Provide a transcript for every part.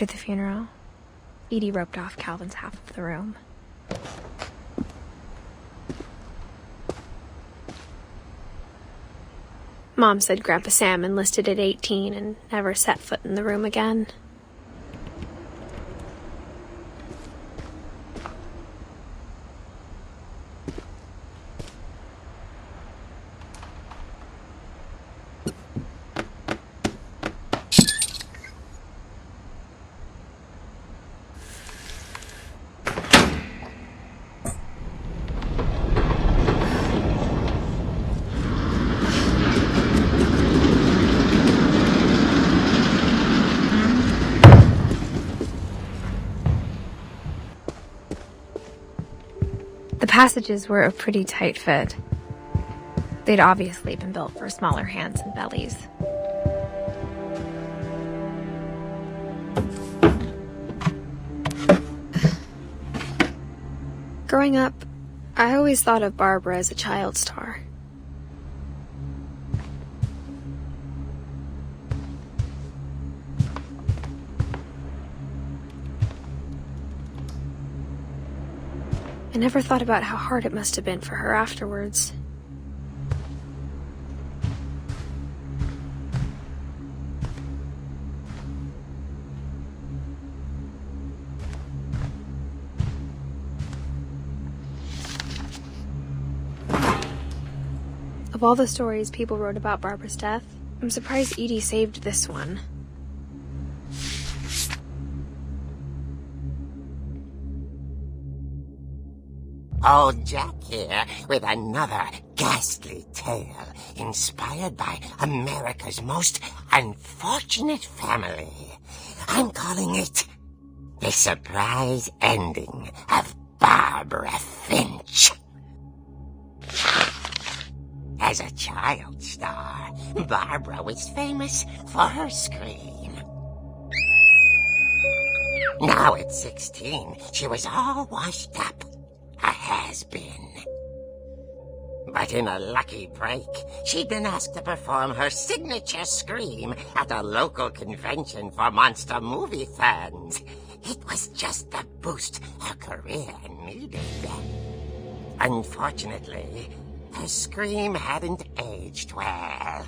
After the funeral, Edie roped off Calvin's half of the room. Mom said Grandpa Sam enlisted at 18 and never set foot in the room again. The passages were a pretty tight fit. They'd obviously been built for smaller hands and bellies. Growing up, I always thought of Barbara as a child star. I never thought about how hard it must have been for her afterwards. Of all the stories people wrote about Barbara's death, I'm surprised Edie saved this one. Old Jack here with another ghastly tale inspired by America's most unfortunate family. I'm calling it The Surprise Ending of Barbara Finch. As a child star, Barbara was famous for her scream. Now at 16, she was all washed up. A has-been. But in a lucky break, she'd been asked to perform her signature scream at a local convention for monster movie fans. It was just the boost her career needed. Unfortunately, her scream hadn't aged well.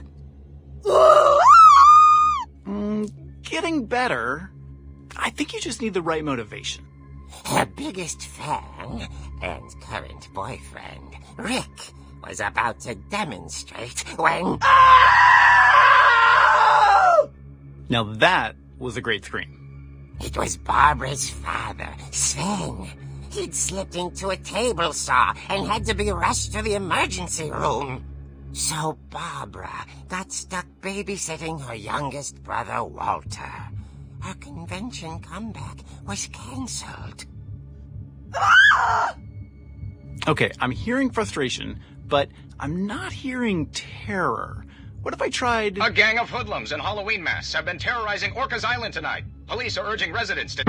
Getting better. I think you just need the right motivation. Her biggest fan and current boyfriend, Rick, was about to demonstrate when... Now that was a great scream. It was Barbara's father, Sven. He'd slipped into a table saw and had to be rushed to the emergency room. So Barbara got stuck babysitting her youngest brother, Walter. Her convention comeback was cancelled. Okay, I'm hearing frustration, but I'm not hearing terror. What if I tried... A gang of hoodlums in Halloween masks have been terrorizing Orcas Island tonight. Police are urging residents to...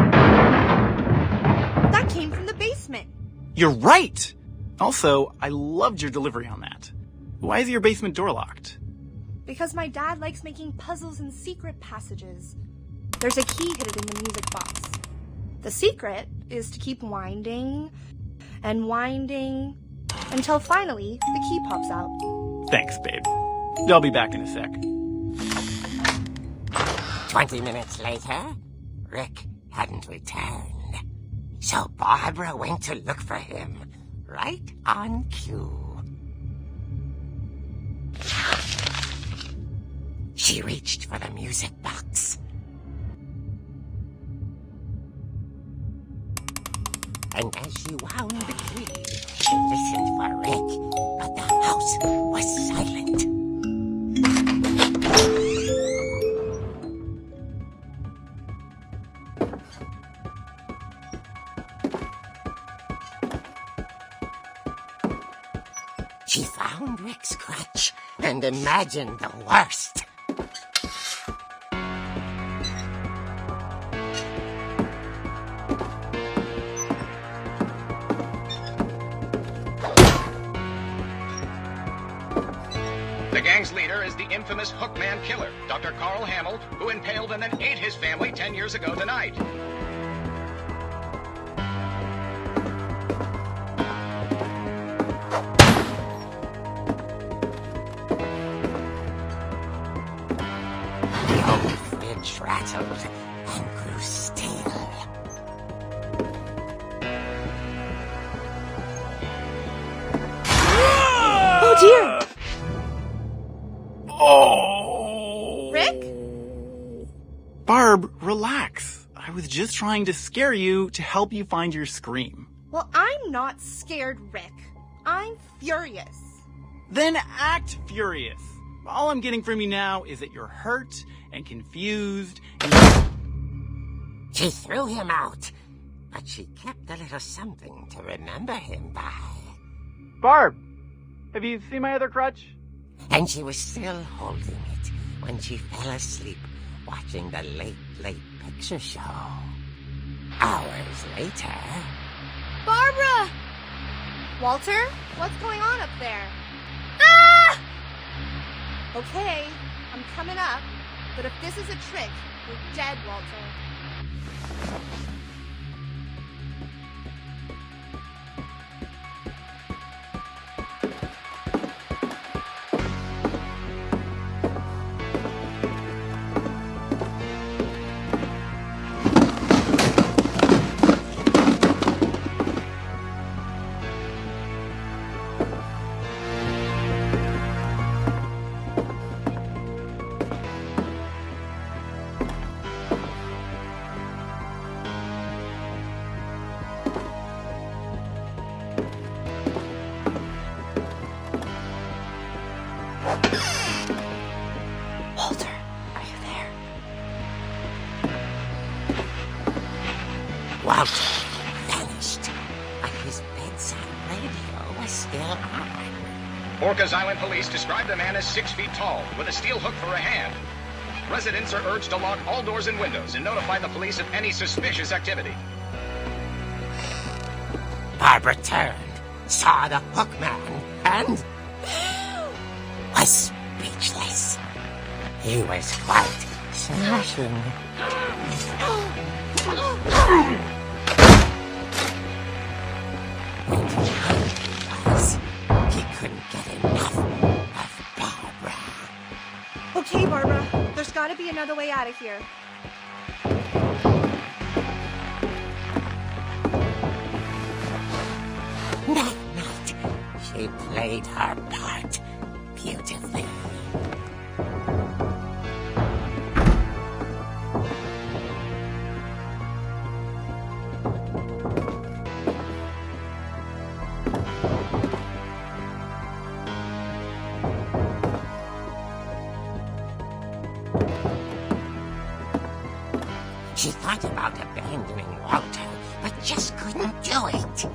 That came from the basement. You're right! Also, I loved your delivery on that. Why is your basement door locked? Because my dad likes making puzzles and secret passages. There's a key hidden in the music box. The secret is to keep winding and winding until finally the key pops out. Thanks, babe. I'll be back in a sec. 20 minutes later, Rick hadn't returned. So Barbara went to look for him, right on cue. She reached for the music box. And as she wound the key, she listened for Rick, but the house was silent. She found Rick's crutch and imagined the worst. The gang's leader is the infamous Hookman killer, Dr. Carl Hamill, who impaled and then ate his family 10 years ago tonight. The old Finch rattled and grew still. Oh dear! Oh! Rick? Barb, relax. I was just trying to scare you to help you find your scream. Well, I'm not scared, Rick. I'm furious. Then act furious. All I'm getting from you now is that you're hurt and confused and... She threw him out, but she kept a little something to remember him by. Barb, have you seen my other crutch? And she was still holding it when she fell asleep watching the late picture show. Hours later... Barbara! Walter, what's going on up there? Ah! Okay, I'm coming up, but if this is a trick, you're dead, Walter. Walter, are you there? Walter vanished, but his bedside radio was still on. Orcas Island police describe the man as 6 feet tall, with a steel hook for a hand. Residents are urged to lock all doors and windows and notify the police of any suspicious activity. Barbara turned, saw the Hookman, and was speechless. He was quite smashing. And he was. He couldn't get enough of Barbara. Okay, Barbara, there's gotta be another way out of here. That night, she played her part beautifully. She thought about abandoning Walter, but just couldn't do it.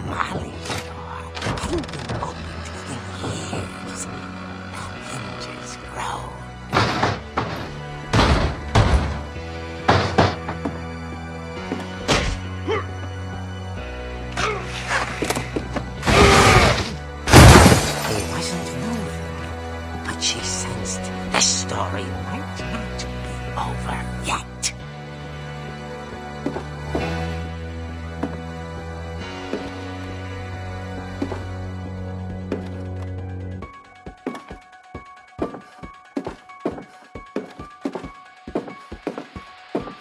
Molly's door hadn't been opened in years. The hinges groaned. He wasn't moving, but she sensed the story might not be over yet.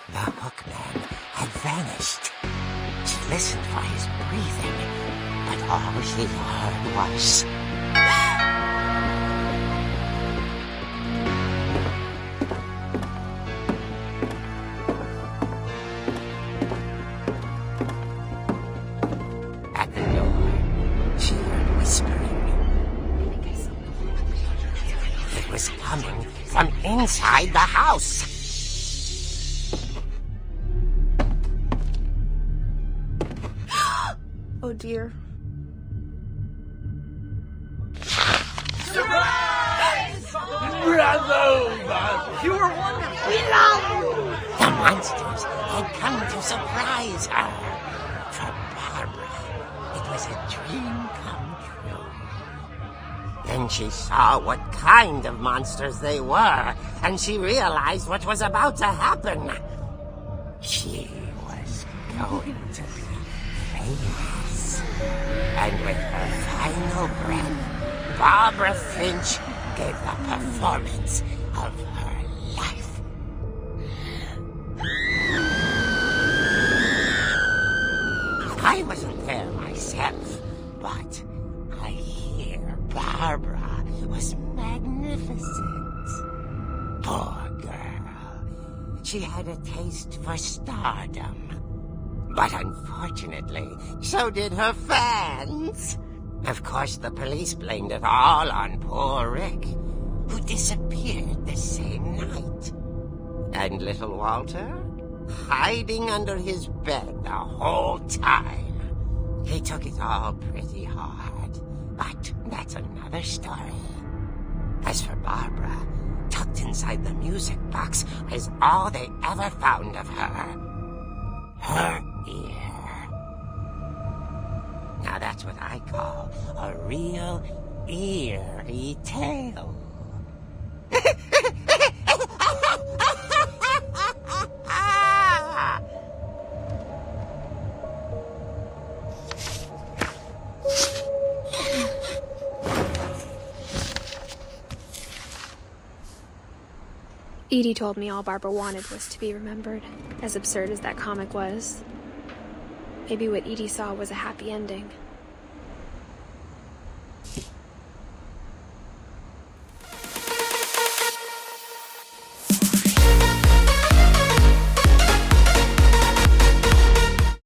The Hookman had vanished. She listened for his breathing, but all she heard was... At the door, she heard whispering. It was coming from inside the house. Oh dear. You were wonderful. The monsters had come to surprise her. For Barbara was a dream come true. Then she saw what kind of monsters they were, and she realized what was about to happen. She was going to be famous. And with her final breath, Barbara Finch gave the performance of her life. I wasn't there myself, but I hear Barbara was magnificent. Poor girl. She had a taste for stardom. But unfortunately, so did her fans. Of course, the police blamed it all on poor Rick, who disappeared the same night. And little Walter? Hiding under his bed the whole time. He took it all pretty hard, but that's another story. As for Barbara, tucked inside the music box is all they ever found of her. Her ear. Now that's what I call a real eerie tale. Edie told me all Barbara wanted was to be remembered, as absurd as that comic was. Maybe what Edie saw was a happy ending.